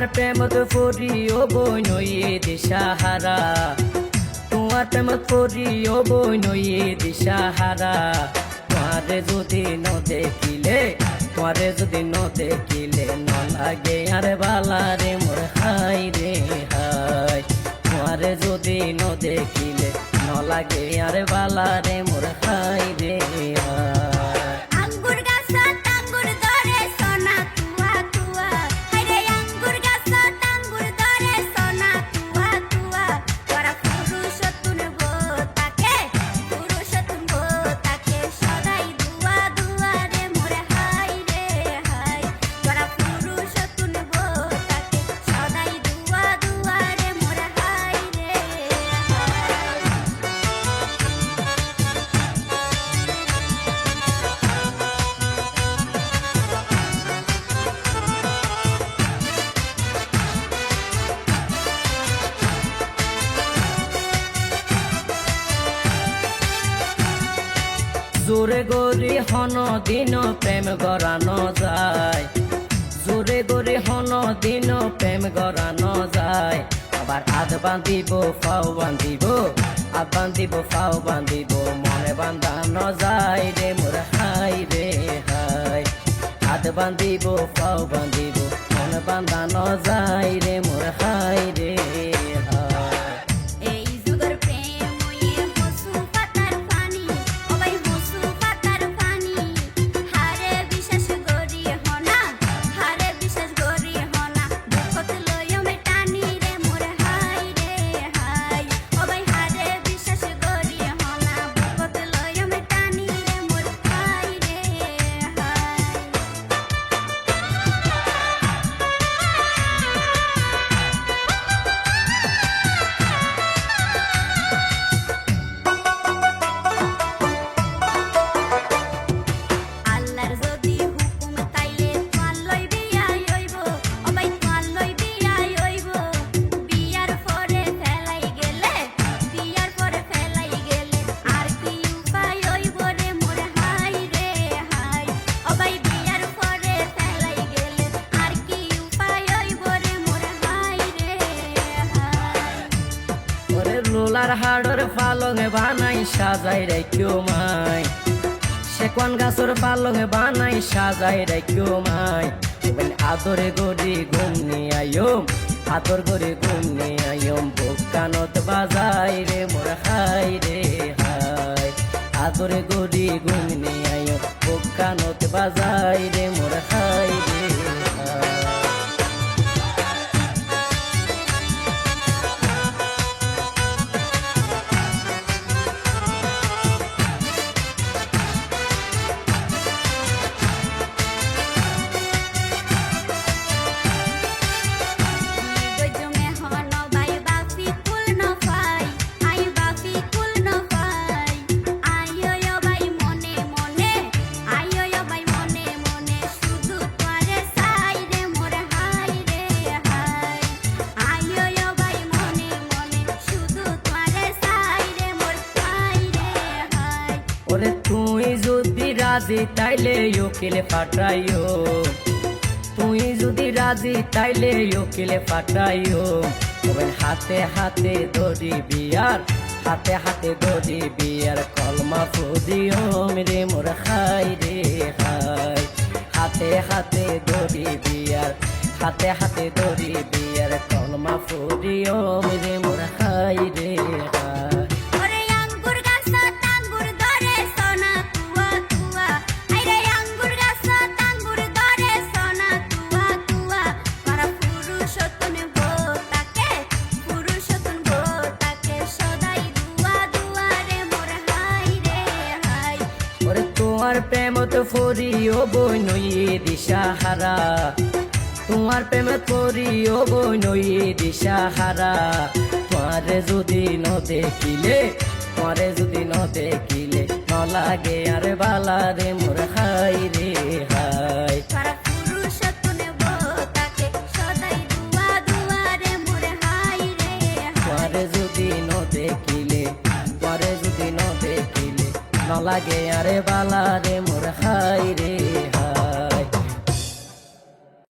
তোমার প্রেমত পড়িও বই নইয়ে দিশাহারা, তোমার প্রেমত পড়িও বই নইয়ে দিশাহারা। তোমারে যদি ন দেখিলে, তোমারে যদি ন দেখিলে ন লাগে আর বালারে মোর হাই রে হাই। তোমারে যদি ন দেখিলে ন লাগে আর বালারে মোর হাই রে হাই। জোরে গরি হন দিন প্রেম গড়ানো যায়, জোরে গরি হন দিন প্রেম গড়ানো যায়। আবার আধ বান্ধিব ফাও বান্ধিব, আধ বান্ধিব ফাও বান্ধিব, মনে বান্ধানো যায় রে মোর হাই রে হাই। আধ বান্ধিব ফাও বান্ধিব, মনে বান্ধানো যায় রে মোর হাই রে হাই। লোলার হাড়র পালং বানাই সাজাই রাখিও মাই, সেকোয়ান গাছর পালং বানাই সাজাই রাখিও মাই। আদরে গড়ি ঘুমনি আয়ম, আদর গড়ি ঘুমনি আয়ম, বুকানত বাজাই রে মোর হাই রে হাই। আদরে গড়ি ঘুমনি আয়ম, বুকানত বাজাই রে মোর হাই রে হাই। ওরে তুই যদি রাজি তাইলে উকিলে ফাটাইও, তুই যদি রাজি তাইলে উকিলে ফাটাইও। হাতে হাতে দড়ি বিয়ার, হাতে হাতে দড়ি বিয়ার, কলমা ফুদিও রে মোর হাই রে হাই। হাতে হাতে দড়ি বিয়ার, হাতে হাতে দড়ি বিয়ার, কলমা ফুদিও রে মোর হাই রে হাই। তোমার প্রেমত পড়িও বই নইয়ে দিশাহারা, তোমার প্রেমত পড়িও বই নইয়ে দিশাহারা। তোমারে যদি ন দেখিলে, তোমারে যদি ন দেখিলে ন লাগে আর বালারে মোর হাই রে হাই। তোমারে যদি ন দেখিলে, তোমারে যদি ন দেখিলে ন লাগে আরে বালা রে মোর হাই রে হাই।